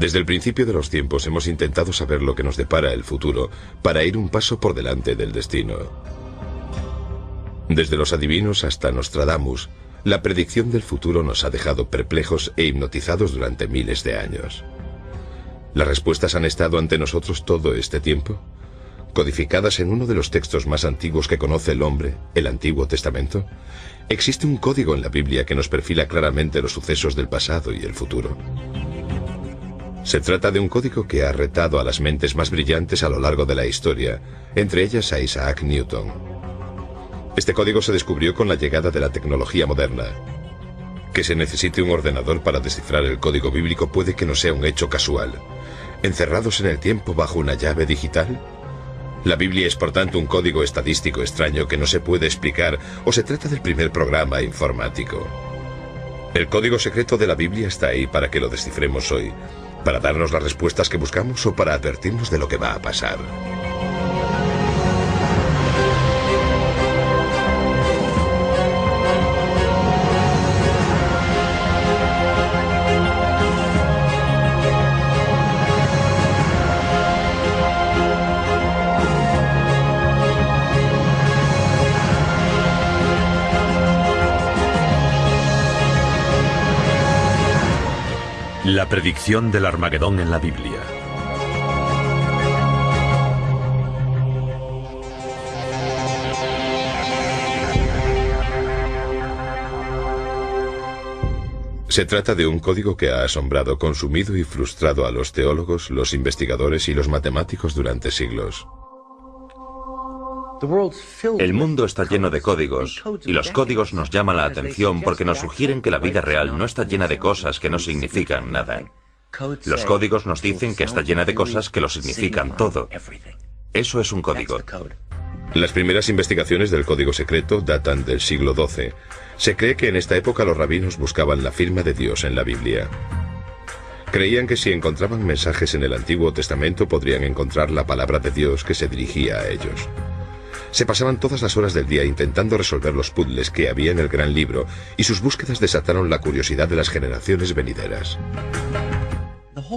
Desde el principio de los tiempos hemos intentado saber lo que nos depara el futuro para ir un paso por delante del destino. Desde los adivinos hasta Nostradamus, la predicción del futuro nos ha dejado perplejos e hipnotizados durante miles de años. ¿Las respuestas han estado ante nosotros todo este tiempo? Codificadas en uno de los textos más antiguos que conoce el hombre, el Antiguo Testamento, existe un código en la Biblia que nos perfila claramente los sucesos del pasado y el futuro. Se trata de un código que ha retado a las mentes más brillantes a lo largo de la historia, entre ellas a Isaac Newton. Este código se descubrió con la llegada de la tecnología moderna. Que se necesite un ordenador para descifrar el código bíblico puede que no sea un hecho casual. ¿Encerrados en el tiempo bajo una llave digital? La Biblia es por tanto un código estadístico extraño que no se puede explicar, o se trata del primer programa informático. El código secreto de la Biblia está ahí para que lo descifremos hoy, para darnos las respuestas que buscamos o para advertirnos de lo que va a pasar. La predicción del Armagedón en la Biblia. Se trata de un código que ha asombrado, consumido y frustrado a los teólogos, los investigadores y los matemáticos durante siglos. El mundo está lleno de códigos, y los códigos nos llaman la atención porque nos sugieren que la vida real no está llena de cosas que no significan nada. Los códigos nos dicen que está llena de cosas que lo significan todo. Eso es un código. Las primeras investigaciones del código secreto datan del siglo XII. Se cree que en esta época los rabinos buscaban la firma de Dios en la Biblia. Creían que si encontraban mensajes en el Antiguo Testamento podrían encontrar la palabra de Dios que se dirigía a ellos. Se pasaban todas las horas del día intentando resolver los puzzles que había en el gran libro, y sus búsquedas desataron la curiosidad de las generaciones venideras.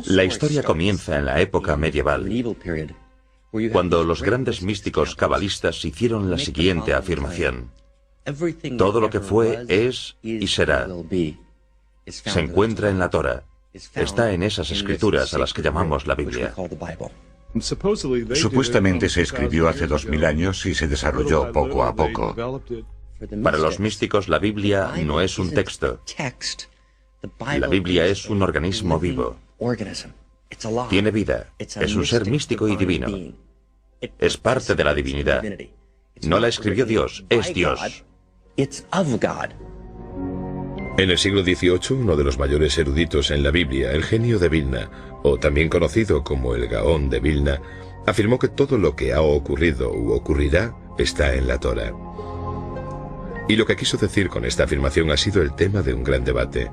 La historia comienza en la época medieval, cuando los grandes místicos cabalistas hicieron la siguiente afirmación: todo lo que fue, es y será. Se encuentra en la Torá. Está en esas escrituras a las que llamamos la Biblia. Supuestamente se escribió hace 2000 años y se desarrolló poco a poco. Para los místicos, la Biblia no es un texto. La Biblia es un organismo vivo. Tiene vida. Es un ser místico y divino. Es parte de la divinidad. No la escribió Dios, es Dios. En el siglo XVIII, uno de los mayores eruditos en la Biblia, el genio de Vilna, o también conocido como el Gaón de Vilna, afirmó que todo lo que ha ocurrido u ocurrirá está en la Torá. Y lo que quiso decir con esta afirmación ha sido el tema de un gran debate.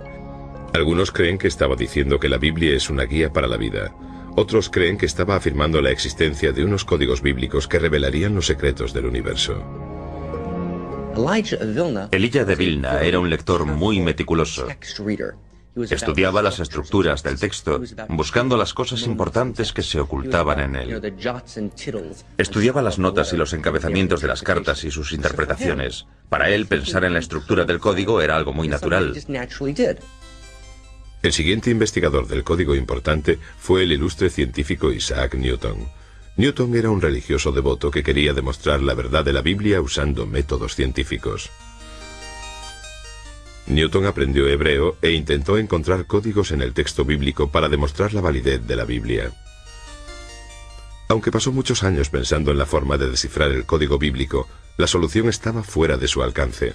Algunos creen que estaba diciendo que la Biblia es una guía para la vida. Otros creen que estaba afirmando la existencia de unos códigos bíblicos que revelarían los secretos del universo. Elijah de Vilna era un lector muy meticuloso. Estudiaba las estructuras del texto, buscando las cosas importantes que se ocultaban en él. Estudiaba las notas y los encabezamientos de las cartas y sus interpretaciones. Para él, pensar en la estructura del código era algo muy natural. El siguiente investigador del código importante fue el ilustre científico Isaac Newton. Newton era un religioso devoto que quería demostrar la verdad de la Biblia usando métodos científicos. Newton aprendió hebreo e intentó encontrar códigos en el texto bíblico para demostrar la validez de la Biblia. Aunque pasó muchos años pensando en la forma de descifrar el código bíblico, la solución estaba fuera de su alcance.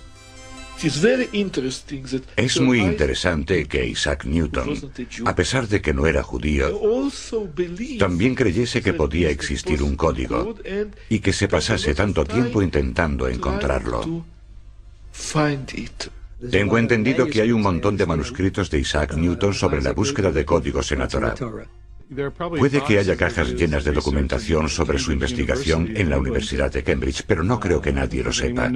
Es muy interesante que Isaac Newton, a pesar de que no era judío, también creyese que podía existir un código y que se pasase tanto tiempo intentando encontrarlo. Tengo entendido que hay un montón de manuscritos de Isaac Newton sobre la búsqueda de códigos en la Torá. Puede que haya cajas llenas de documentación sobre su investigación en la Universidad de Cambridge, pero no creo que nadie lo sepa.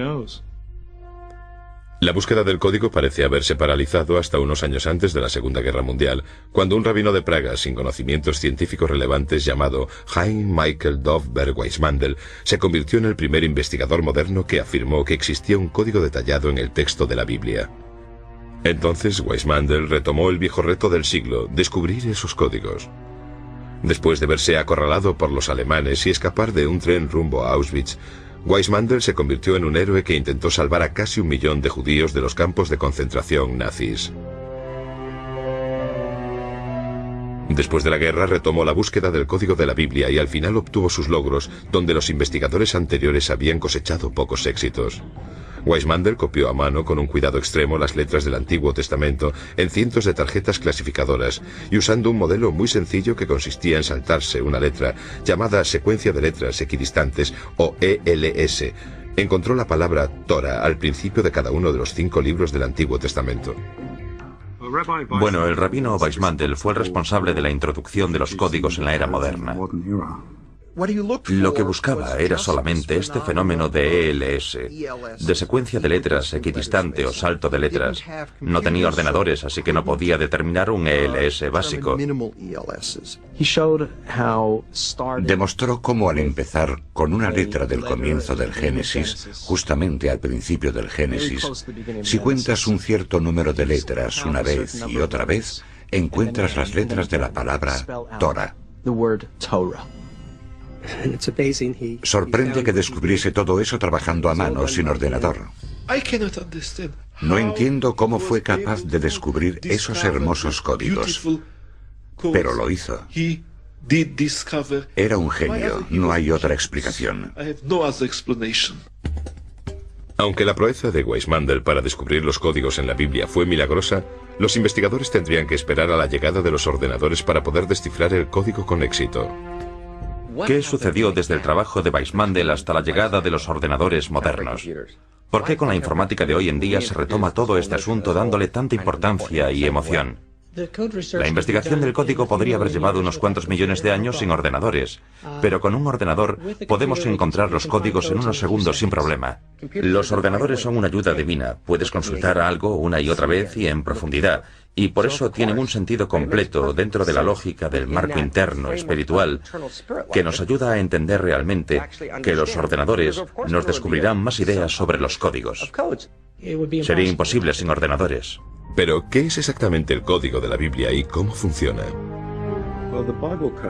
La búsqueda del código parece haberse paralizado hasta unos años antes de la Segunda Guerra Mundial, cuando un rabino de Praga sin conocimientos científicos relevantes llamado Hein Michael Dovberg Weissmandel se convirtió en el primer investigador moderno que afirmó que existía un código detallado en el texto de la Biblia. Entonces Weissmandel retomó el viejo reto del siglo, descubrir esos códigos. Después de verse acorralado por los alemanes y escapar de un tren rumbo a Auschwitz, Weissmandel se convirtió en un héroe que intentó salvar a casi 1 millón de judíos de los campos de concentración nazis. Después de la guerra retomó la búsqueda del código de la Biblia y al final obtuvo sus logros donde los investigadores anteriores habían cosechado pocos éxitos. Weissmandel copió a mano con un cuidado extremo las letras del Antiguo Testamento en cientos de tarjetas clasificadoras y usando un modelo muy sencillo que consistía en saltarse una letra, llamada secuencia de letras equidistantes o ELS. Encontró la palabra Torah al principio de cada uno de los 5 libros del Antiguo Testamento. Bueno, el rabino Weissmandel fue el responsable de la introducción de los códigos en la era moderna. Lo que buscaba era solamente este fenómeno de ELS, de secuencia de letras equidistante o salto de letras. No tenía ordenadores, así que no podía determinar un ELS básico. Demostró cómo al empezar con una letra del comienzo del Génesis, justamente al principio del Génesis, si cuentas un cierto número de letras una vez y otra vez, encuentras las letras de la palabra Torah. Sorprende que descubriese todo eso trabajando a mano, sin ordenador. No entiendo cómo fue capaz de descubrir esos hermosos códigos, pero lo hizo. Era un genio, no hay otra explicación. Aunque la proeza de Weissmandel para descubrir los códigos en la Biblia fue milagrosa, los investigadores tendrían que esperar a la llegada de los ordenadores para poder descifrar el código con éxito. ¿Qué sucedió desde el trabajo de Weissmandel hasta la llegada de los ordenadores modernos? ¿Por qué con la informática de hoy en día se retoma todo este asunto dándole tanta importancia y emoción? La investigación del código podría haber llevado unos cuantos millones de años sin ordenadores, pero con un ordenador podemos encontrar los códigos en unos segundos sin problema. Los ordenadores son una ayuda divina, puedes consultar algo una y otra vez y en profundidad, y por eso tienen un sentido completo dentro de la lógica del marco interno espiritual que nos ayuda a entender realmente que los ordenadores nos descubrirán más ideas sobre los códigos. Sería imposible sin ordenadores. Pero, ¿qué es exactamente el código de la Biblia y cómo funciona?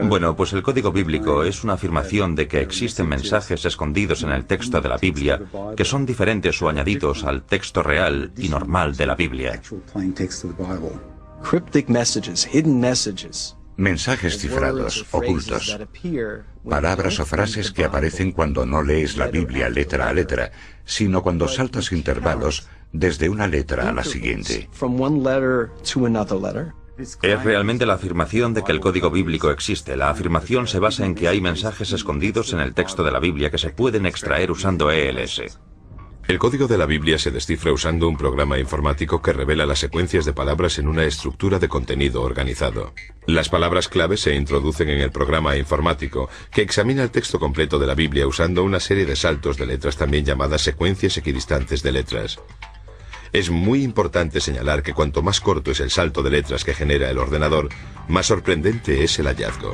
Bueno, pues el código bíblico es una afirmación de que existen mensajes escondidos en el texto de la Biblia que son diferentes o añadidos al texto real y normal de la Biblia. Mensajes cifrados, ocultos. Palabras o frases que aparecen cuando no lees la Biblia letra a letra, sino cuando saltas intervalos desde una letra a la siguiente. Es realmente la afirmación de que el código bíblico existe. La afirmación se basa en que hay mensajes escondidos en el texto de la Biblia que se pueden extraer usando ELS. El código de la Biblia se descifra usando un programa informático que revela las secuencias de palabras en una estructura de contenido organizado. Las palabras clave se introducen en el programa informático, que examina el texto completo de la Biblia usando una serie de saltos de letras también llamadas secuencias equidistantes de letras. Es muy importante señalar que cuanto más corto es el salto de letras que genera el ordenador, más sorprendente es el hallazgo.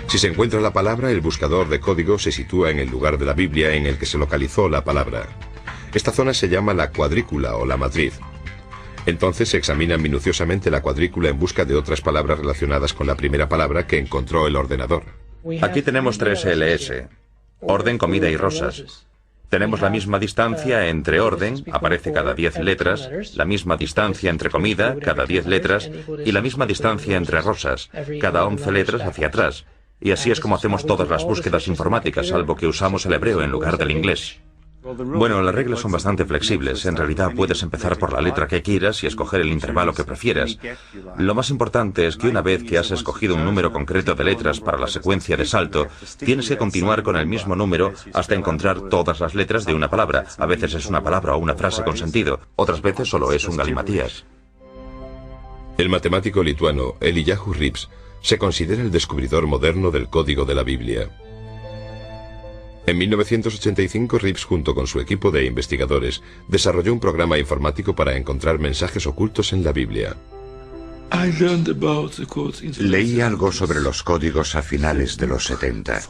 Si se encuentra la palabra, el buscador de código se sitúa en el lugar de la Biblia en el que se localizó la palabra. Esta zona se llama la cuadrícula o la matriz. Entonces se examina minuciosamente la cuadrícula en busca de otras palabras relacionadas con la primera palabra que encontró el ordenador. Aquí tenemos 3 ELS: orden, comida y rosas. Tenemos la misma distancia entre orden, aparece cada 10 letras, la misma distancia entre comida, cada 10 letras, y la misma distancia entre rosas, cada 11 letras hacia atrás. Y así es como hacemos todas las búsquedas informáticas, salvo que usamos el hebreo en lugar del inglés. Bueno, las reglas son bastante flexibles. En realidad puedes empezar por la letra que quieras y escoger el intervalo que prefieras. Lo más importante es que una vez que has escogido un número concreto de letras para la secuencia de salto, tienes que continuar con el mismo número hasta encontrar todas las letras de una palabra. A veces es una palabra o una frase con sentido, otras veces solo es un galimatías. El matemático lituano Eliyahu Rips se considera el descubridor moderno del código de la Biblia. En 1985, Reeves, junto con su equipo de investigadores, desarrolló un programa informático para encontrar mensajes ocultos en la Biblia. Leí algo sobre los códigos a finales de los 70.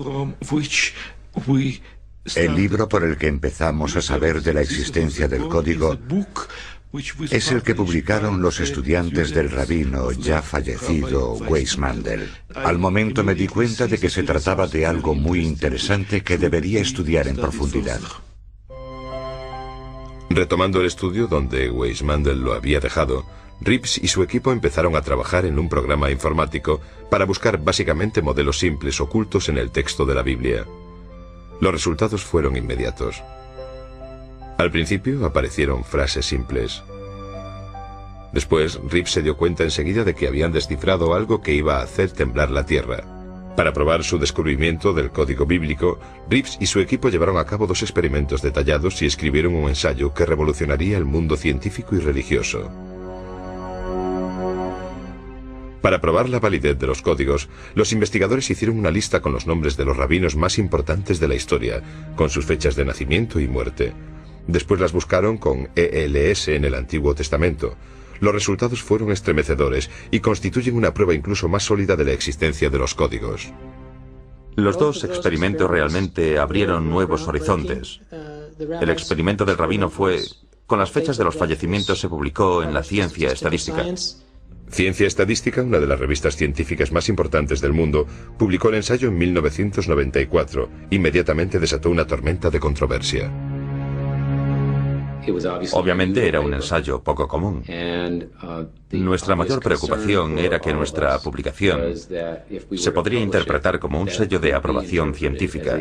El libro por el que empezamos a saber de la existencia del código es el que publicaron los estudiantes del rabino ya fallecido Weizmann. Al momento me di cuenta de que se trataba de algo muy interesante que debería estudiar en profundidad. Retomando el estudio donde Weizmann lo había dejado, Reeves y su equipo empezaron a trabajar en un programa informático para buscar básicamente modelos simples ocultos en el texto de la Biblia. Los resultados fueron inmediatos. Al principio aparecieron frases simples. Después, Reeves se dio cuenta enseguida de que habían descifrado algo que iba a hacer temblar la tierra. Para probar su descubrimiento del código bíblico, Reeves y su equipo llevaron a cabo 2 experimentos detallados y escribieron un ensayo que revolucionaría el mundo científico y religioso. Para probar la validez de los códigos, los investigadores hicieron una lista con los nombres de los rabinos más importantes de la historia, con sus fechas de nacimiento y muerte. Después las buscaron con ELS en el Antiguo Testamento. Los resultados fueron estremecedores y constituyen una prueba incluso más sólida de la existencia de los códigos. Los 2 experimentos realmente abrieron nuevos horizontes. El experimento del rabino fue... Con las fechas de los fallecimientos se publicó en la Ciencia Estadística. Ciencia Estadística, una de las revistas científicas más importantes del mundo, publicó el ensayo en 1994. Inmediatamente desató una tormenta de controversia. Obviamente era un ensayo poco común. Nuestra mayor preocupación era que nuestra publicación se podría interpretar como un sello de aprobación científica.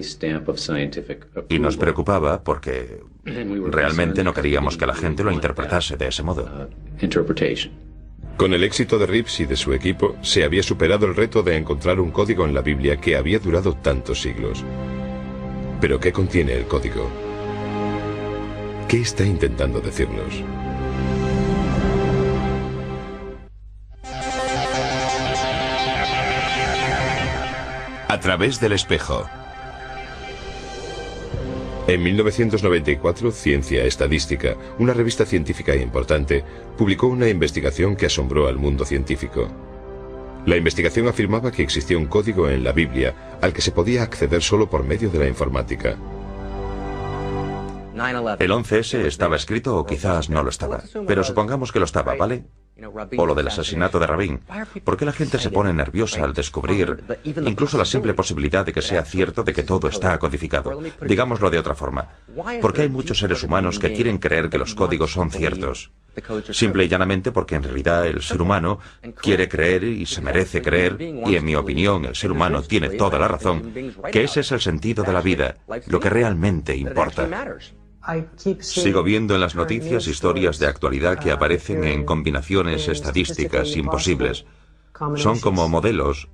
Y nos preocupaba porque realmente no queríamos que la gente lo interpretase de ese modo. Con el éxito de Reeves y de su equipo, se había superado el reto de encontrar un código en la Biblia que había durado tantos siglos. ¿Pero qué contiene el código? ¿Qué está intentando decirnos? A través del espejo. En 1994, Ciencia Estadística, una revista científica importante, publicó una investigación que asombró al mundo científico. La investigación afirmaba que existía un código en la Biblia al que se podía acceder solo por medio de la informática. El 11S estaba escrito o quizás no lo estaba. Pero supongamos que lo estaba, ¿vale? O lo del asesinato de Rabin. ¿Por qué la gente se pone nerviosa al descubrir incluso la simple posibilidad de que sea cierto de que todo está codificado? Digámoslo de otra forma. ¿Por qué hay muchos seres humanos que quieren creer que los códigos son ciertos? Simple y llanamente porque en realidad el ser humano quiere creer y se merece creer, y en mi opinión el ser humano tiene toda la razón, que ese es el sentido de la vida, lo que realmente importa. Sigo viendo en las noticias historias de actualidad que aparecen en combinaciones estadísticas imposibles. Son como modelos,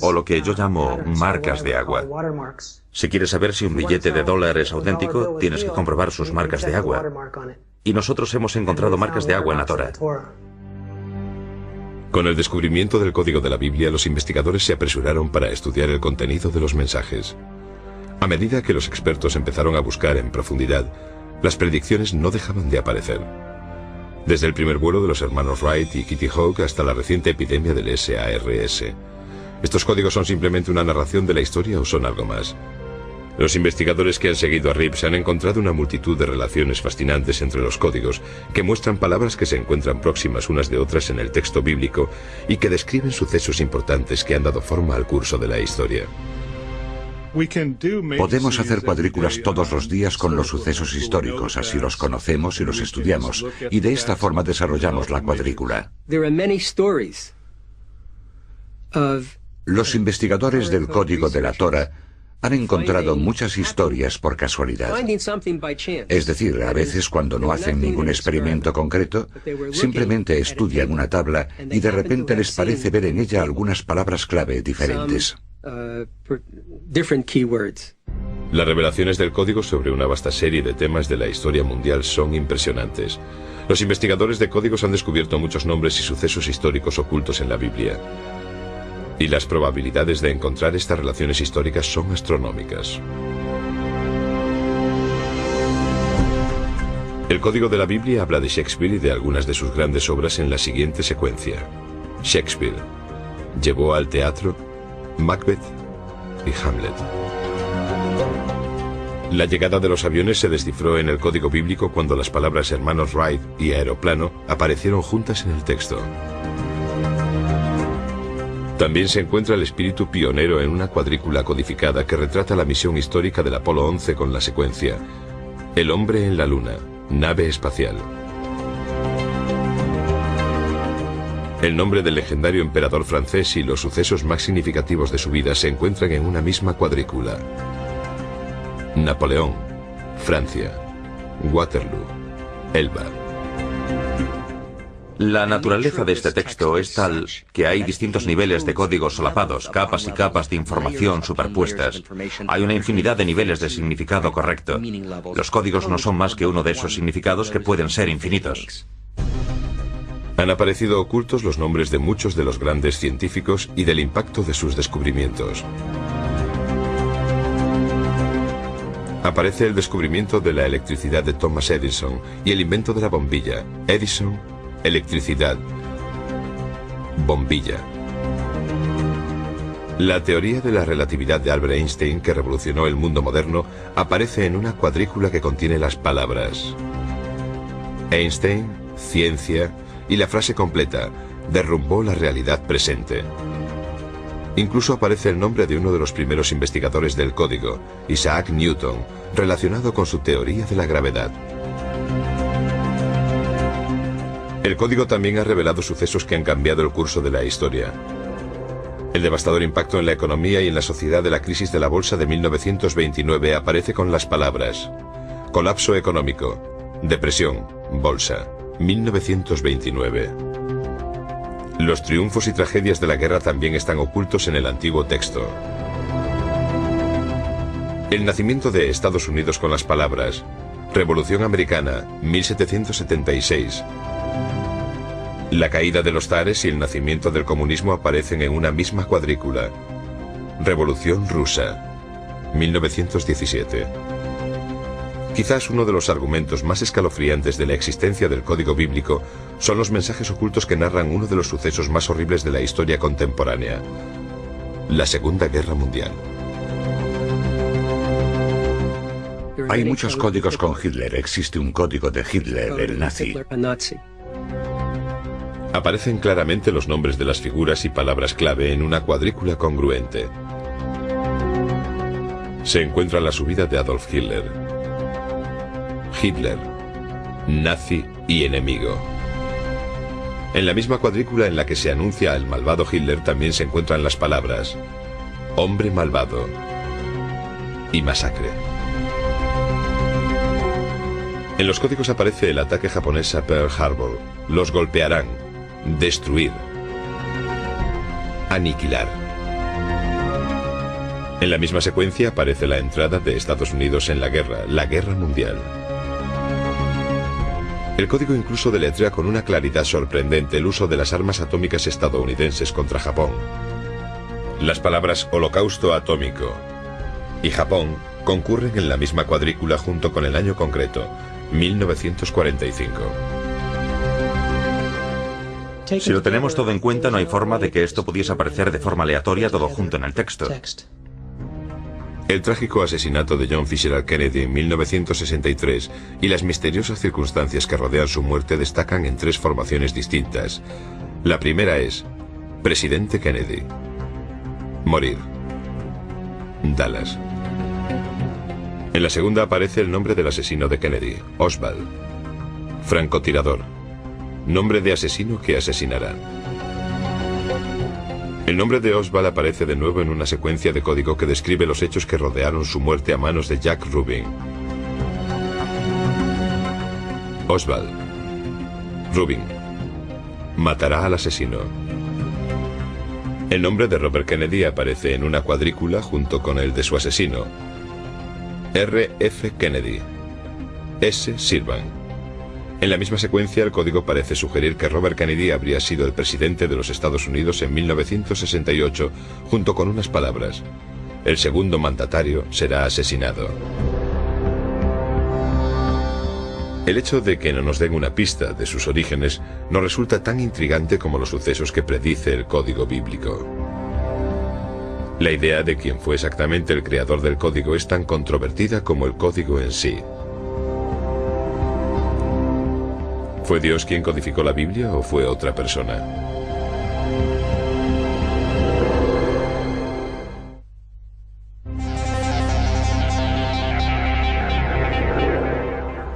o lo que yo llamo marcas de agua. Si quieres saber si un billete de $1 es auténtico, tienes que comprobar sus marcas de agua. Y nosotros hemos encontrado marcas de agua en la Torá. Con el descubrimiento del código de la Biblia, los investigadores se apresuraron para estudiar el contenido de los mensajes. A medida que los expertos empezaron a buscar en profundidad, las predicciones no dejaban de aparecer. Desde el primer vuelo de los hermanos Wright y Kitty Hawk hasta la reciente epidemia del SARS. ¿Estos códigos son simplemente una narración de la historia o son algo más? Los investigadores que han seguido a Reeves han encontrado una multitud de relaciones fascinantes entre los códigos, que muestran palabras que se encuentran próximas unas de otras en el texto bíblico y que describen sucesos importantes que han dado forma al curso de la historia. Podemos hacer cuadrículas todos los días con los sucesos históricos, así los conocemos y los estudiamos, y de esta forma desarrollamos la cuadrícula. Los investigadores del código de la Torá han encontrado muchas historias por casualidad. Es decir, a veces cuando no hacen ningún experimento concreto, simplemente estudian una tabla y de repente les parece ver en ella algunas palabras clave diferentes. Las revelaciones del código sobre una vasta serie de temas de la historia mundial son impresionantes. Los investigadores de códigos han descubierto muchos nombres y sucesos históricos ocultos en la Biblia. Y las probabilidades de encontrar estas relaciones históricas son astronómicas. El código de la Biblia habla de Shakespeare y de algunas de sus grandes obras en la siguiente secuencia. Shakespeare llevó al teatro Macbeth y Hamlet. La llegada de los aviones se descifró en el código bíblico cuando las palabras hermanos Wright y aeroplano aparecieron juntas en el texto. También se encuentra el espíritu pionero en una cuadrícula codificada que retrata la misión histórica del Apolo 11 con la secuencia: el hombre en la luna, nave espacial. El nombre del legendario emperador francés y los sucesos más significativos de su vida se encuentran en una misma cuadrícula: Napoleón, Francia, Waterloo, Elba. La naturaleza de este texto es tal que hay distintos niveles de códigos solapados, capas y capas de información superpuestas. Hay una infinidad de niveles de significado correcto. Los códigos no son más que uno de esos significados que pueden ser infinitos. Han aparecido ocultos los nombres de muchos de los grandes científicos y del impacto de sus descubrimientos. Aparece el descubrimiento de la electricidad de Thomas Edison y el invento de la bombilla. Edison, electricidad, bombilla. La teoría de la relatividad de Albert Einstein, que revolucionó el mundo moderno, aparece en una cuadrícula que contiene las palabras Einstein, ciencia y la frase completa: derrumbó la realidad presente. Incluso aparece el nombre de uno de los primeros investigadores del código, Isaac Newton, relacionado con su teoría de la gravedad. El código también ha revelado sucesos que han cambiado el curso de la historia. El devastador impacto en la economía y en la sociedad de la crisis de la bolsa de 1929 aparece con las palabras: colapso económico, depresión, bolsa, 1929. Los triunfos y tragedias de la guerra también están ocultos en el antiguo texto. El nacimiento de Estados Unidos con las palabras Revolución Americana, 1776. La caída de los zares y el nacimiento del comunismo aparecen en una misma cuadrícula. Revolución Rusa, 1917. Quizás uno de los argumentos más escalofriantes de la existencia del código bíblico son los mensajes ocultos que narran uno de los sucesos más horribles de la historia contemporánea: la Segunda Guerra Mundial. Hay muchos códigos con Hitler. Existe un código de Hitler, el nazi. Aparecen claramente los nombres de las figuras y palabras clave en una cuadrícula congruente. Se encuentra la subida de Adolf Hitler. Hitler, nazi y enemigo. En la misma cuadrícula en la que se anuncia al malvado Hitler también se encuentran las palabras hombre malvado y masacre. En los códigos aparece el ataque japonés a Pearl Harbor. Los golpearán, destruir, aniquilar. En la misma secuencia aparece la entrada de Estados Unidos en la Guerra Mundial. El código incluso deletrea con una claridad sorprendente el uso de las armas atómicas estadounidenses contra Japón. Las palabras holocausto atómico y Japón concurren en la misma cuadrícula junto con el año concreto, 1945. Si lo tenemos todo en cuenta, no hay forma de que esto pudiese aparecer de forma aleatoria todo junto en el texto. El trágico asesinato de John Fitzgerald Kennedy en 1963 y las misteriosas circunstancias que rodean su muerte destacan en tres formaciones distintas. La primera es Presidente Kennedy. Morir. Dallas. En la segunda aparece el nombre del asesino de Kennedy, Oswald. Francotirador. Nombre de asesino que asesinará. El nombre de Oswald aparece de nuevo en una secuencia de código que describe los hechos que rodearon su muerte a manos de Jack Rubin. Oswald. Rubin. Matará al asesino. El nombre de Robert Kennedy aparece en una cuadrícula junto con el de su asesino. R. F. Kennedy. S. Sirvan. En la misma secuencia, el código parece sugerir que Robert Kennedy habría sido el presidente de los Estados Unidos en 1968, junto con unas palabras: el segundo mandatario será asesinado. El hecho de que no nos den una pista de sus orígenes nos resulta tan intrigante como los sucesos que predice el código bíblico. La idea de quién fue exactamente el creador del código es tan controvertida como el código en sí. ¿Fue Dios quien codificó la Biblia o fue otra persona?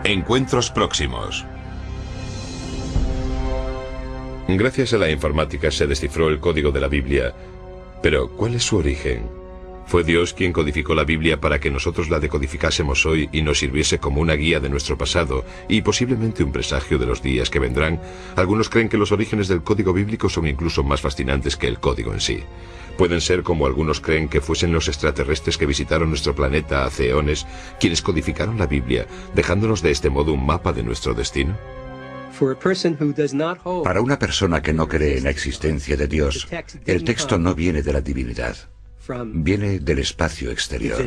Encuentros próximos. Gracias a la informática se descifró el código de la Biblia, pero ¿cuál es su origen? ¿Fue Dios quien codificó la Biblia para que nosotros la decodificásemos hoy y nos sirviese como una guía de nuestro pasado y posiblemente un presagio de los días que vendrán? Algunos creen que los orígenes del código bíblico son incluso más fascinantes que el código en sí. Pueden ser como algunos creen que fuesen los extraterrestres que visitaron nuestro planeta hace eones quienes codificaron la Biblia, dejándonos de este modo un mapa de nuestro destino. Para una persona que no cree en la existencia de Dios, el texto no viene de la divinidad, viene del espacio exterior.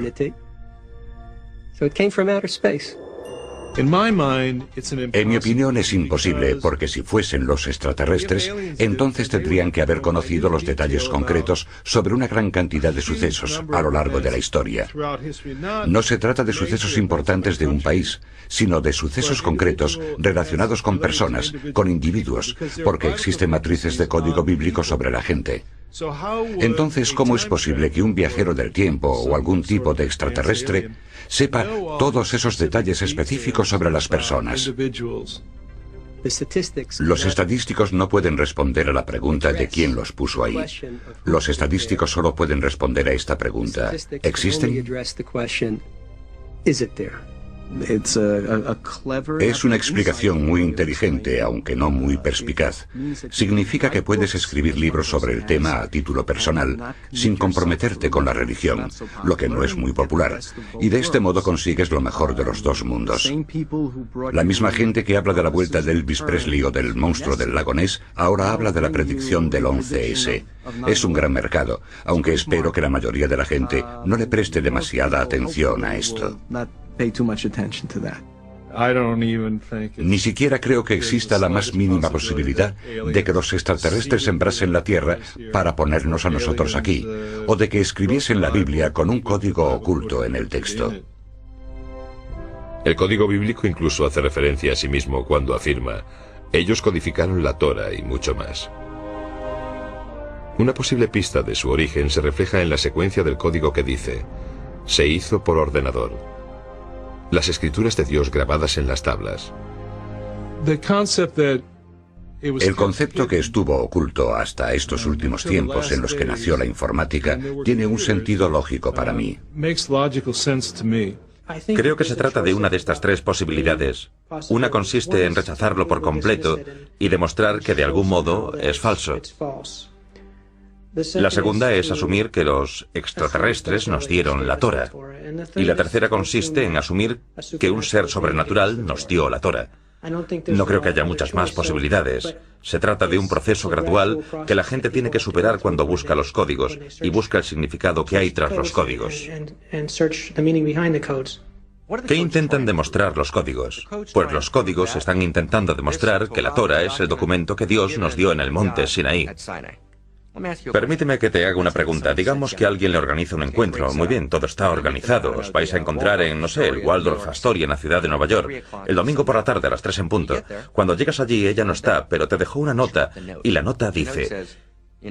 En mi opinión es imposible, porque si fuesen los extraterrestres, entonces tendrían que haber conocido los detalles concretos sobre una gran cantidad de sucesos a lo largo de la historia. No se trata de sucesos importantes de un país, sino de sucesos concretos relacionados con personas, con individuos, porque existen matrices de código bíblico sobre la gente. Entonces, ¿cómo es posible que un viajero del tiempo o algún tipo de extraterrestre sepa todos esos detalles específicos sobre las personas? Los estadísticos no pueden responder a la pregunta de quién los puso ahí. Los estadísticos solo pueden responder a esta pregunta: ¿existen? Es una explicación muy inteligente, aunque no muy perspicaz. Significa que puedes escribir libros sobre el tema a título personal, sin comprometerte con la religión, lo que no es muy popular, y de este modo consigues lo mejor de los dos mundos. La misma gente que habla de la vuelta de Elvis Presley o del monstruo del lago Ness, ahora habla de la predicción del 11S. Es un gran mercado, aunque espero que la mayoría de la gente no le preste demasiada atención a esto. Ni siquiera creo que exista la más mínima posibilidad de que los extraterrestres sembrasen la Tierra para ponernos a nosotros aquí, o de que escribiesen la Biblia con un código oculto en el texto. El código bíblico incluso hace referencia a sí mismo cuando afirma: ellos codificaron la Torá y mucho más. Una posible pista de su origen se refleja en la secuencia del código que dice: se hizo por ordenador. Las escrituras de Dios grabadas en las tablas. El concepto que estuvo oculto hasta estos últimos tiempos en los que nació la informática tiene un sentido lógico para mí. Creo que se trata de una de estas tres posibilidades. Una consiste en rechazarlo por completo y demostrar que de algún modo es falso. La segunda es asumir que los extraterrestres nos dieron la Torá. Y la tercera consiste en asumir que un ser sobrenatural nos dio la Torá. No creo que haya muchas más posibilidades. Se trata de un proceso gradual que la gente tiene que superar cuando busca los códigos y busca el significado que hay tras los códigos. ¿Qué intentan demostrar los códigos? Pues los códigos están intentando demostrar que la Torá es el documento que Dios nos dio en el monte Sinaí. Permíteme que te haga una pregunta. Digamos que alguien le organiza un encuentro. Muy bien, todo está organizado. Os vais a encontrar en, no sé, el Waldorf Astoria, en la ciudad de Nueva York, el domingo por la tarde a las 3 en punto. Cuando llegas allí, ella no está, pero te dejó una nota, y la nota dice: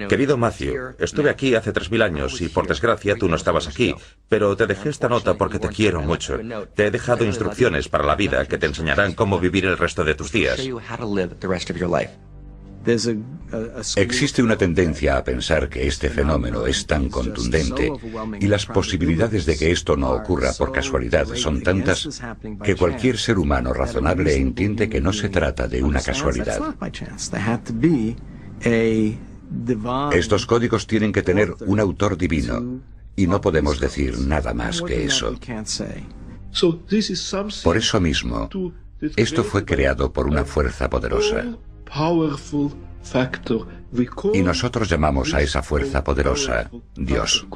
querido Matthew, estuve aquí hace 3000 años y por desgracia tú no estabas aquí, pero te dejé esta nota porque te quiero mucho. Te he dejado instrucciones para la vida que te enseñarán cómo vivir el resto de tus días. Existe una tendencia a pensar que este fenómeno es tan contundente y las posibilidades de que esto no ocurra por casualidad son tantas que cualquier ser humano razonable entiende que no se trata de una casualidad. Estos códigos tienen que tener un autor divino y no podemos decir nada más que eso. Por eso mismo, esto fue creado por una fuerza poderosa. Y nosotros llamamos a esa fuerza poderosa Dios.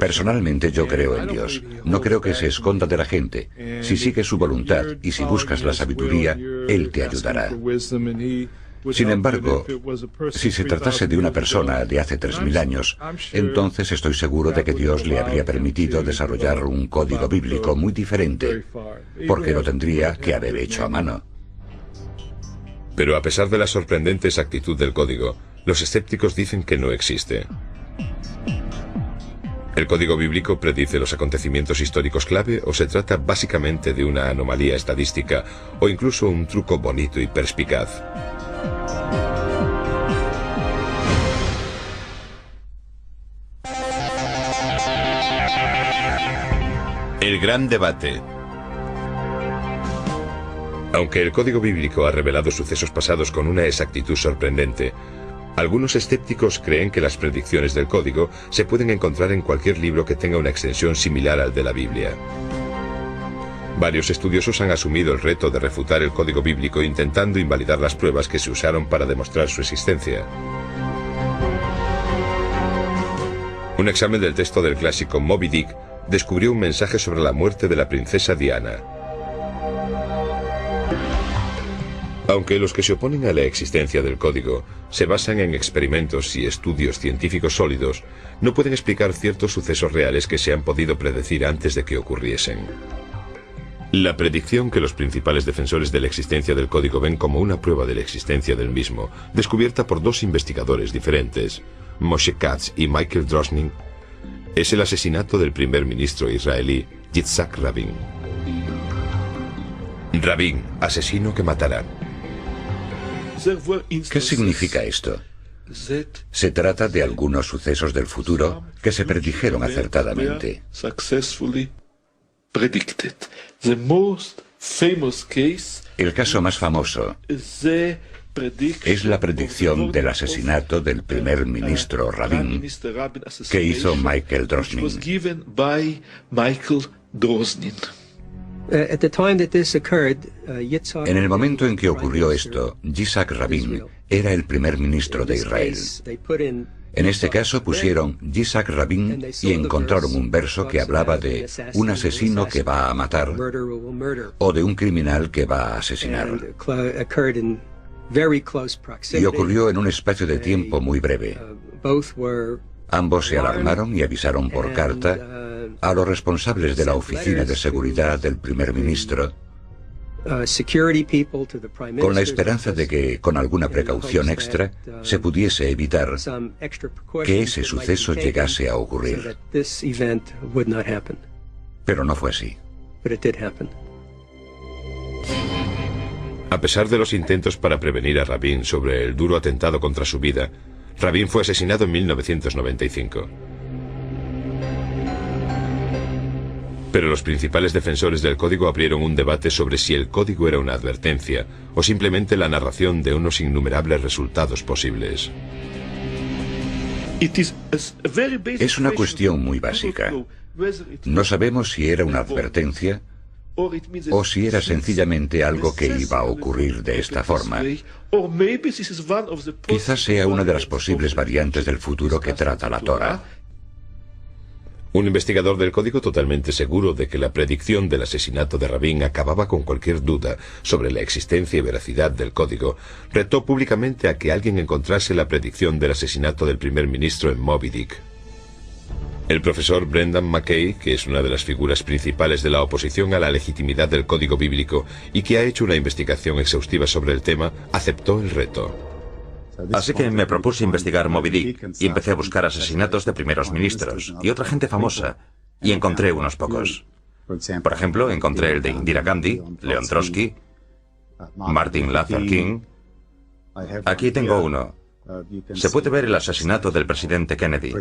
Personalmente yo creo en Dios. No creo que se esconda de la gente. Si sigues su voluntad y si buscas la sabiduría, Él te ayudará. Sin embargo, si se tratase de una persona de hace 3000 años, entonces estoy seguro de que Dios le habría permitido desarrollar un código bíblico muy diferente, porque lo tendría que haber hecho a mano. Pero a pesar de la sorprendente exactitud del código, los escépticos dicen que no existe. ¿El código bíblico predice los acontecimientos históricos clave o se trata básicamente de una anomalía estadística o incluso un truco bonito y perspicaz? El gran debate. Aunque el código bíblico ha revelado sucesos pasados con una exactitud sorprendente, algunos escépticos creen que las predicciones del código se pueden encontrar en cualquier libro que tenga una extensión similar al de la Biblia. Varios estudiosos han asumido el reto de refutar el código bíblico intentando invalidar las pruebas que se usaron para demostrar su existencia. Un examen del texto del clásico Moby Dick descubrió un mensaje sobre la muerte de la princesa Diana. Aunque los que se oponen a la existencia del código se basan en experimentos y estudios científicos sólidos, no pueden explicar ciertos sucesos reales que se han podido predecir antes de que ocurriesen. La predicción que los principales defensores de la existencia del código ven como una prueba de la existencia del mismo, descubierta por dos investigadores diferentes, Moshe Katz y Michael Drosnin, es el asesinato del primer ministro israelí, Yitzhak Rabin. Rabin, asesino que matará. ¿Qué significa esto? Se trata de algunos sucesos del futuro que se predijeron acertadamente. El caso más famoso es la predicción del asesinato del primer ministro Rabin que hizo Michael Drosnin. En el momento en que ocurrió esto, Yitzhak Rabin era el primer ministro de Israel. En este caso pusieron Yitzhak Rabin y encontraron un verso que hablaba de un asesino que va a matar o de un criminal que va a asesinar. Y ocurrió en un espacio de tiempo muy breve. Ambos se alarmaron y avisaron por carta a los responsables de la oficina de seguridad del primer ministro, con la esperanza de que, con alguna precaución extra, se pudiese evitar que ese suceso llegase a ocurrir. Pero no fue así. A pesar de los intentos para prevenir a Rabin sobre el duro atentado contra su vida, Rabin fue asesinado en 1995. Pero los principales defensores del código abrieron un debate sobre si el código era una advertencia o simplemente la narración de unos innumerables resultados posibles. Es una cuestión muy básica. No sabemos si era una advertencia o si era sencillamente algo que iba a ocurrir de esta forma. Quizás sea una de las posibles variantes del futuro que trata la Torá. Un investigador del código totalmente seguro de que la predicción del asesinato de Rabin acababa con cualquier duda sobre la existencia y veracidad del código, retó públicamente a que alguien encontrase la predicción del asesinato del primer ministro en Moby Dick. El profesor Brendan McKay, que es una de las figuras principales de la oposición a la legitimidad del código bíblico y que ha hecho una investigación exhaustiva sobre el tema, aceptó el reto. Así que me propuse investigar Moby Dick y empecé a buscar asesinatos de primeros ministros y otra gente famosa, y encontré unos pocos. Por ejemplo, encontré el de Indira Gandhi, Leon Trotsky, Martin Luther King. Aquí tengo uno. Se puede ver el asesinato del presidente Kennedy.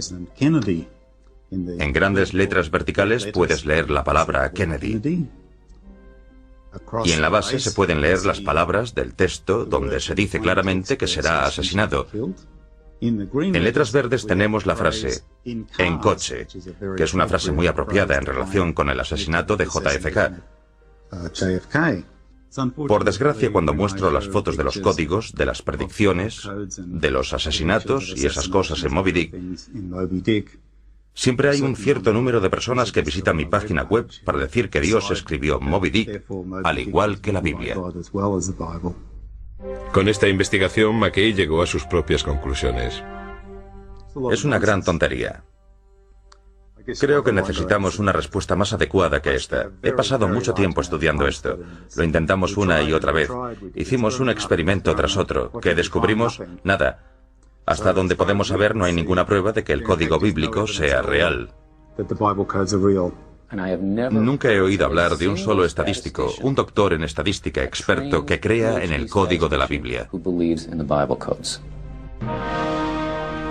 En grandes letras verticales puedes leer la palabra Kennedy. Y en la base se pueden leer las palabras del texto donde se dice claramente que será asesinado. En letras verdes tenemos la frase en coche, que es una frase muy apropiada en relación con el asesinato de JFK. Por desgracia, cuando muestro las fotos de los códigos, de las predicciones, de los asesinatos y esas cosas en Moby Dick, Siempre hay un cierto número de personas que visitan mi página web para decir que Dios escribió Moby Dick, al igual que la Biblia. Con esta investigación, McKay llegó a sus propias conclusiones. Es una gran tontería. Creo que necesitamos una respuesta más adecuada que esta. He pasado mucho tiempo estudiando esto. Lo intentamos una y otra vez. Hicimos un experimento tras otro. ¿Qué descubrimos? Nada. Hasta donde podemos saber, no hay ninguna prueba de que el código bíblico sea real. Nunca he oído hablar de un solo estadístico, un doctor en estadística experto que crea en el código de la Biblia.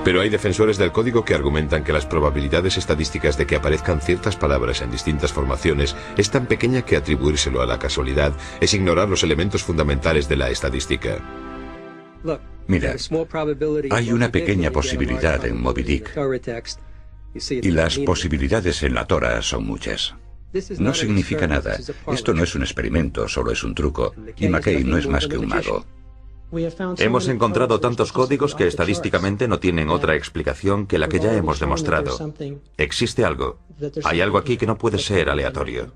Pero hay defensores del código que argumentan que las probabilidades estadísticas de que aparezcan ciertas palabras en distintas formaciones es tan pequeña que atribuírselo a la casualidad es ignorar los elementos fundamentales de la estadística. Mira, hay una pequeña posibilidad en Moby Dick, y las posibilidades en la Torah son muchas. No significa nada. Esto no es un experimento, solo es un truco, y McKay no es más que un mago. Hemos encontrado tantos códigos que estadísticamente no tienen otra explicación que la que ya hemos demostrado. Existe algo. Hay algo aquí que no puede ser aleatorio.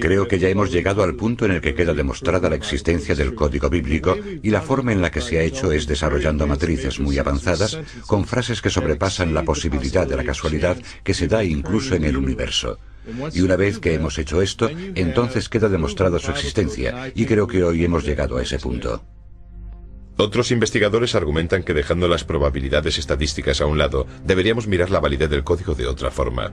Creo que ya hemos llegado al punto en el que queda demostrada la existencia del código bíblico y la forma en la que se ha hecho es desarrollando matrices muy avanzadas con frases que sobrepasan la posibilidad de la casualidad que se da incluso en el universo. Y una vez que hemos hecho esto, entonces queda demostrada su existencia y creo que hoy hemos llegado a ese punto. Otros investigadores argumentan que dejando las probabilidades estadísticas a un lado, deberíamos mirar la validez del código de otra forma.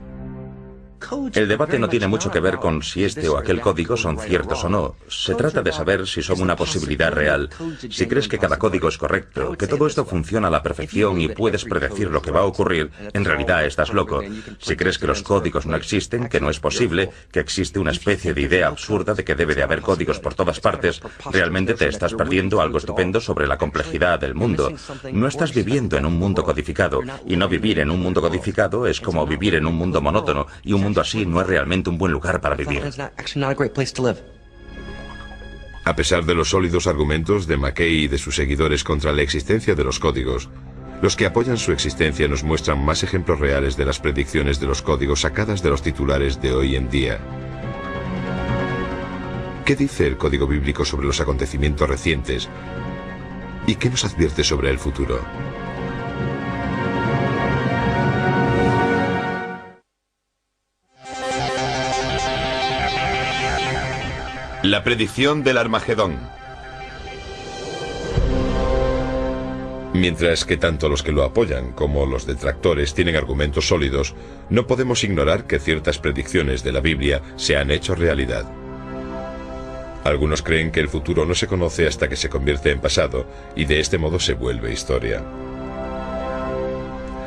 El debate no tiene mucho que ver con si este o aquel código son ciertos o no. Se trata de saber si son una posibilidad real. Si crees que cada código es correcto, que todo esto funciona a la perfección y puedes predecir lo que va a ocurrir, en realidad estás loco. Si crees que los códigos no existen, que no es posible, que existe una especie de idea absurda de que debe de haber códigos por todas partes, realmente te estás perdiendo algo estupendo sobre la complejidad del mundo. No estás viviendo en un mundo codificado, y no vivir en un mundo codificado es como vivir en un mundo monótono, y un mundo así no es realmente un buen lugar para vivir. A pesar de los sólidos argumentos de McKay y de sus seguidores contra la existencia de los códigos, los que apoyan su existencia nos muestran más ejemplos reales de las predicciones de los códigos sacadas de los titulares de hoy en día. ¿Qué dice el código bíblico sobre los acontecimientos recientes? ¿Y qué nos advierte sobre el futuro? La predicción del Armagedón. Mientras que tanto los que lo apoyan como los detractores tienen argumentos sólidos, no podemos ignorar que ciertas predicciones de la Biblia se han hecho realidad. Algunos creen que el futuro no se conoce hasta que se convierte en pasado, y de este modo se vuelve historia.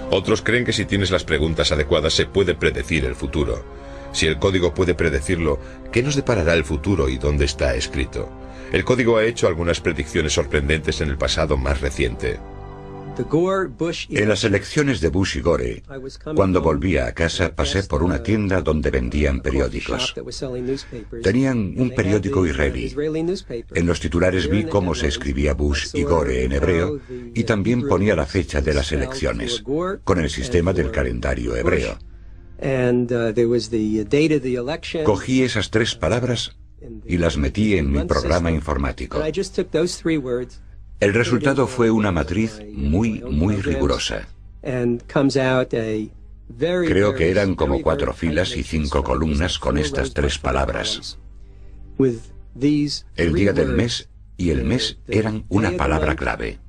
Otros creen que si tienes las preguntas adecuadas se puede predecir el futuro. Si el código puede predecirlo, ¿qué nos deparará el futuro y dónde está escrito? El código ha hecho algunas predicciones sorprendentes en el pasado más reciente. En las elecciones de Bush y Gore, cuando volvía a casa pasé por una tienda donde vendían periódicos. Tenían un periódico israelí. En los titulares vi cómo se escribía Bush y Gore en hebreo y también ponía la fecha de las elecciones, con el sistema del calendario hebreo. Cogí esas tres palabras y las metí en mi programa informático. El resultado fue una matriz muy rigurosa. Creo que eran como 4 filas y 5 columnas con estas tres palabras. El día del mes y el mes eran una palabra clave.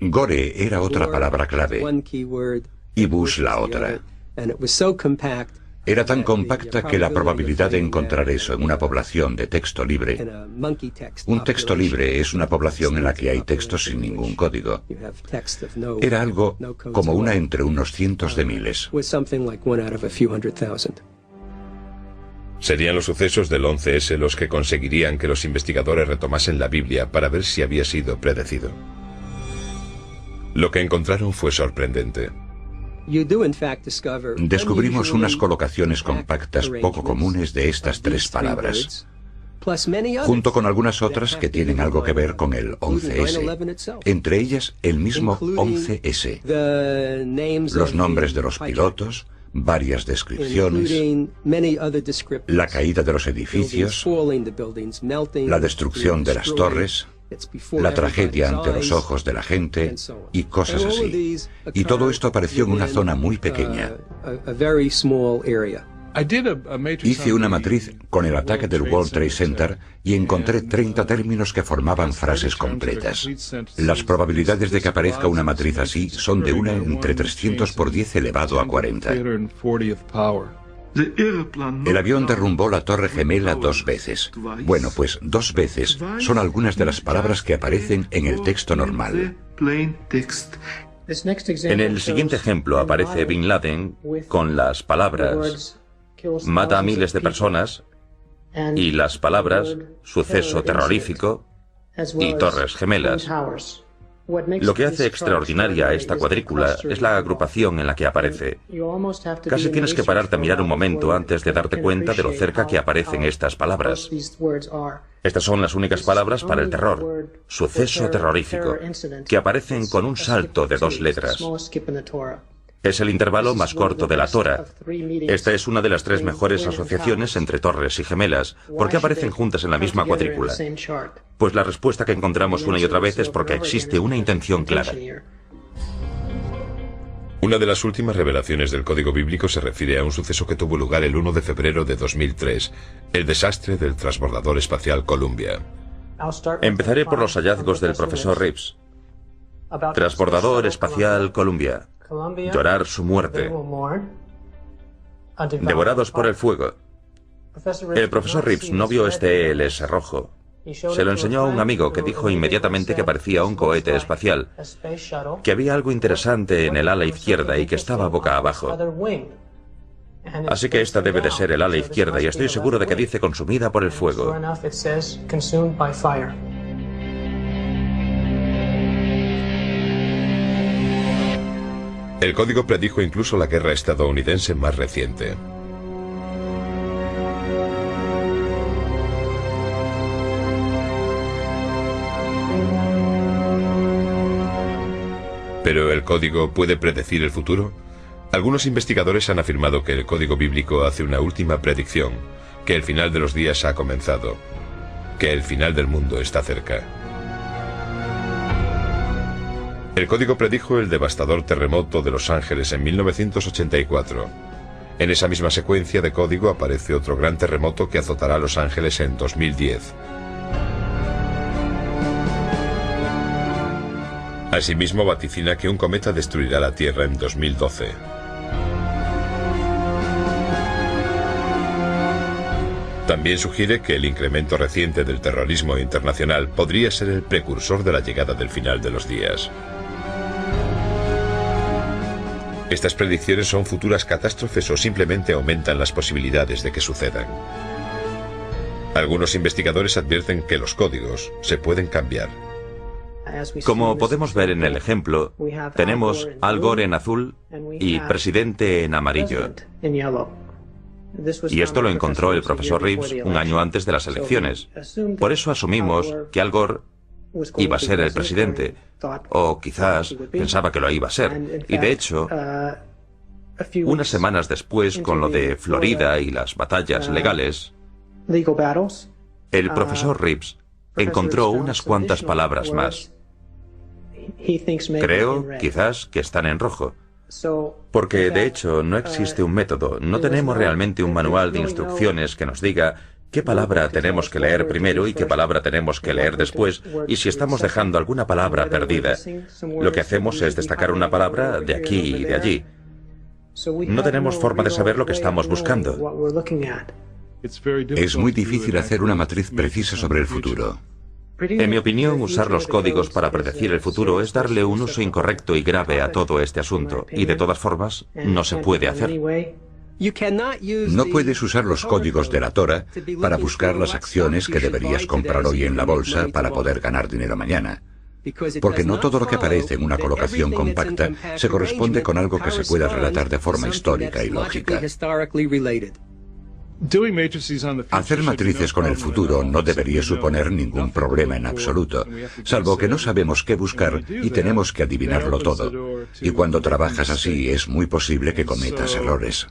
Gore era otra palabra clave y Bush la otra. Era tan compacta que la probabilidad de encontrar eso en una población de texto libre. Un texto libre es una población en la que hay textos sin ningún código. Era algo como una entre unos cientos de miles. Serían los sucesos del 11S los que conseguirían que los investigadores retomasen la Biblia para ver si había sido predecido. Lo que encontraron fue sorprendente. Descubrimos unas colocaciones compactas poco comunes de estas tres palabras. junto con algunas otras que tienen algo que ver con el 11S, entre ellas el mismo 11S, los nombres de los pilotos, varias descripciones, la caída de los edificios, la destrucción de las torres, la tragedia ante los ojos de la gente y cosas así. Y todo esto apareció en una zona muy pequeña. Hice una matriz con el ataque del World Trade Center y encontré 30 términos que formaban frases completas. Las probabilidades de que aparezca una matriz así son de 1 entre 300 por 10 elevado a 40. El avión derrumbó la Torre Gemela 2 veces. Bueno, pues 2 veces son algunas de las palabras que aparecen en el texto normal. En el siguiente ejemplo aparece Bin Laden con las palabras mata a miles de personas y las palabras suceso terrorífico y Torres Gemelas. Lo que hace extraordinaria a esta cuadrícula es la agrupación en la que aparece. Casi tienes que pararte a mirar un momento antes de darte cuenta de lo cerca que aparecen estas palabras. Estas son las únicas palabras para el terror, suceso terrorífico, que aparecen con un salto de 2 letras. Es el intervalo más corto de la Torah. Esta es una de las 3 mejores asociaciones entre torres y gemelas. ¿Por qué aparecen juntas en la misma cuadrícula? Pues la respuesta que encontramos una y otra vez es porque existe una intención clara. Una de las últimas revelaciones del Código Bíblico se refiere a un suceso que tuvo lugar el 1 de febrero de 2003, el desastre del transbordador espacial Columbia. Empezaré por los hallazgos del profesor Reeves. Transbordador espacial Columbia. Llorar su muerte. Devorados por el fuego. El profesor Reeves no vio este ELS rojo. Se lo enseñó a un amigo que dijo inmediatamente que parecía un cohete espacial, que había algo interesante en el ala izquierda y que estaba boca abajo. Así que esta debe de ser el ala izquierda y estoy seguro de que dice consumida por el fuego. El código predijo incluso la guerra estadounidense más reciente. ¿Pero el código puede predecir el futuro? Algunos investigadores han afirmado que el código bíblico hace una última predicción, que el final de los días ha comenzado, que el final del mundo está cerca. El código predijo el devastador terremoto de Los Ángeles en 1984. En esa misma secuencia de código aparece otro gran terremoto que azotará a Los Ángeles en 2010. Asimismo vaticina que un cometa destruirá la Tierra en 2012. También sugiere que el incremento reciente del terrorismo internacional podría ser el precursor de la llegada del final de los días. ¿Estas predicciones son futuras catástrofes o simplemente aumentan las posibilidades de que sucedan? Algunos investigadores advierten que los códigos se pueden cambiar. Como podemos ver en el ejemplo, tenemos Al Gore en azul y presidente en amarillo. Y esto lo encontró el profesor Reeves un año antes de las elecciones. Por eso asumimos que Al Gore iba a ser el presidente, o quizás pensaba que lo iba a ser. Y de hecho, unas semanas después, con lo de Florida y las batallas legales, el profesor Reeves encontró unas cuantas palabras más. Creo, quizás, que están en rojo. Porque, de hecho, no existe un método, no tenemos realmente un manual de instrucciones que nos diga qué palabra tenemos que leer primero y qué palabra tenemos que leer después, y si estamos dejando alguna palabra perdida. Lo que hacemos es destacar una palabra de aquí y de allí. No tenemos forma de saber lo que estamos buscando. Es muy difícil hacer una matriz precisa sobre el futuro. En mi opinión, usar los códigos para predecir el futuro es darle un uso incorrecto y grave a todo este asunto, y de todas formas, no se puede hacer. No puedes usar los códigos de la Torah para buscar las acciones que deberías comprar hoy en la bolsa para poder ganar dinero mañana. Porque no todo lo que aparece en una colocación compacta se corresponde con algo que se pueda relatar de forma histórica y lógica. Hacer matrices con el futuro no debería suponer ningún problema en absoluto, salvo que no sabemos qué buscar y tenemos que adivinarlo todo. Y cuando trabajas así es muy posible que cometas errores.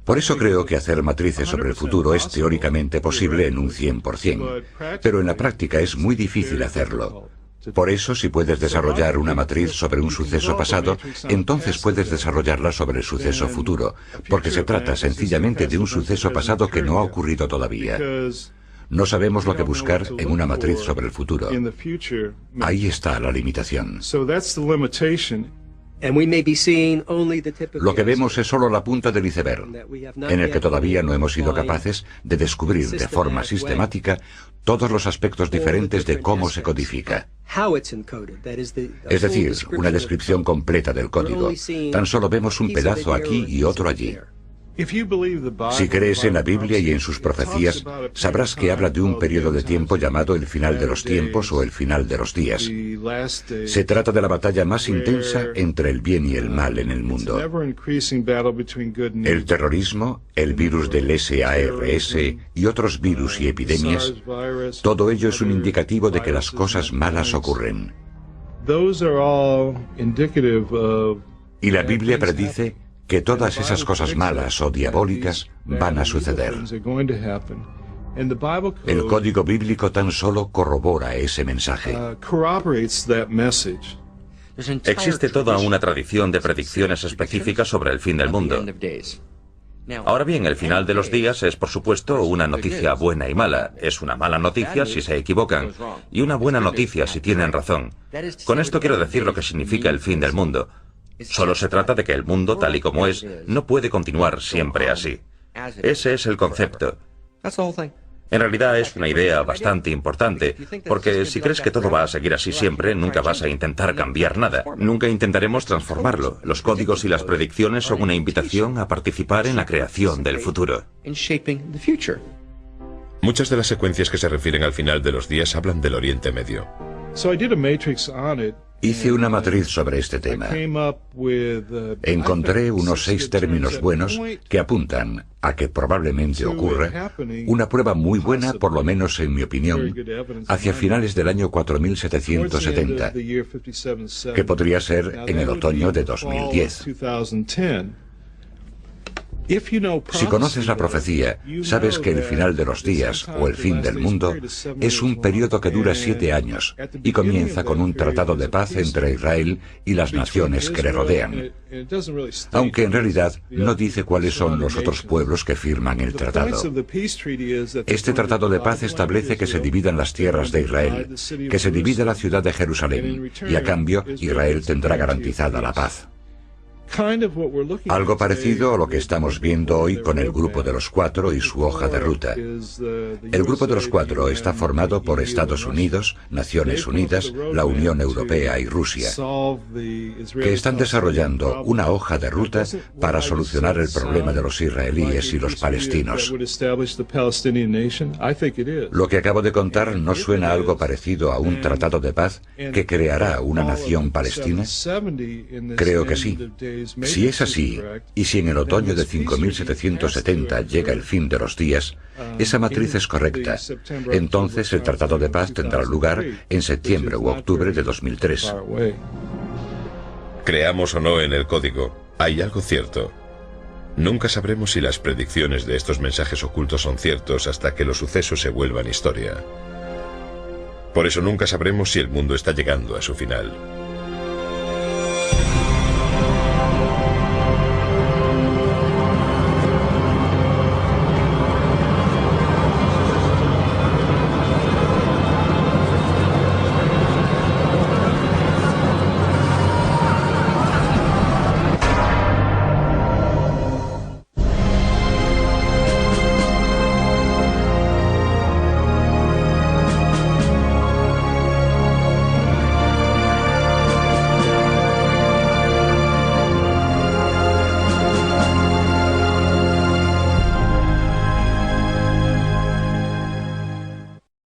Por eso creo que hacer matrices sobre el futuro es teóricamente posible en un 100%, pero en la práctica es muy difícil hacerlo. Por eso, si puedes desarrollar una matriz sobre un suceso pasado, entonces puedes desarrollarla sobre el suceso futuro, porque se trata sencillamente de un suceso pasado que no ha ocurrido todavía. No sabemos lo que buscar en una matriz sobre el futuro. Ahí está la limitación. Lo que vemos es solo la punta del iceberg, en el que todavía no hemos sido capaces de descubrir de forma sistemática todos los aspectos diferentes de cómo se codifica. Es decir, una descripción completa del código. Tan solo vemos un pedazo aquí y otro allí. Si crees en la Biblia y en sus profecías, sabrás que habla de un periodo de tiempo llamado el final de los tiempos o el final de los días. Se trata de la batalla más intensa entre el bien y el mal en el mundo. El terrorismo, el virus del SARS y otros virus y epidemias, todo ello es un indicativo de que las cosas malas ocurren. Y la Biblia predice que todas esas cosas malas o diabólicas van a suceder. El código bíblico tan solo corrobora ese mensaje. Existe toda una tradición de predicciones específicas sobre el fin del mundo. Ahora bien, el final de los días es, por supuesto, una noticia buena y mala. Es una mala noticia si se equivocan, y una buena noticia si tienen razón. Con esto quiero decir lo que significa el fin del mundo. Solo se trata de que el mundo, tal y como es, no puede continuar siempre así. Ese es el concepto. En realidad es una idea bastante importante, porque si crees que todo va a seguir así siempre, nunca vas a intentar cambiar nada. Nunca intentaremos transformarlo. Los códigos y las predicciones son una invitación a participar en la creación del futuro. Muchas de las secuencias que se refieren al final de los días hablan del Oriente Medio. Hice una matriz sobre este tema. Encontré unos 6 términos buenos que apuntan a que probablemente ocurra una prueba muy buena, por lo menos en mi opinión, hacia finales del año 4770, que podría ser en el otoño de 2010. Si conoces la profecía, sabes que el final de los días, o el fin del mundo, es un periodo que dura 7 años y comienza con un tratado de paz entre Israel y las naciones que le rodean. Aunque en realidad no dice cuáles son los otros pueblos que firman el tratado. Este tratado de paz establece que se dividan las tierras de Israel, que se divida la ciudad de Jerusalén, y a cambio Israel tendrá garantizada la paz. Algo parecido a lo que estamos viendo hoy con el Grupo de los Cuatro y su hoja de ruta. El Grupo de los Cuatro está formado por Estados Unidos, Naciones Unidas, la Unión Europea y Rusia, que están desarrollando una hoja de ruta para solucionar el problema de los israelíes y los palestinos. Lo que acabo de contar no suena algo parecido a un tratado de paz que creará una nación palestina. Creo que sí. Si es así, y si en el otoño de 5770 llega el fin de los días, esa matriz es correcta. Entonces el Tratado de Paz tendrá lugar en septiembre u octubre de 2003. Creamos o no en el código, hay algo cierto. Nunca sabremos si las predicciones de estos mensajes ocultos son ciertos hasta que los sucesos se vuelvan historia. Por eso nunca sabremos si el mundo está llegando a su final.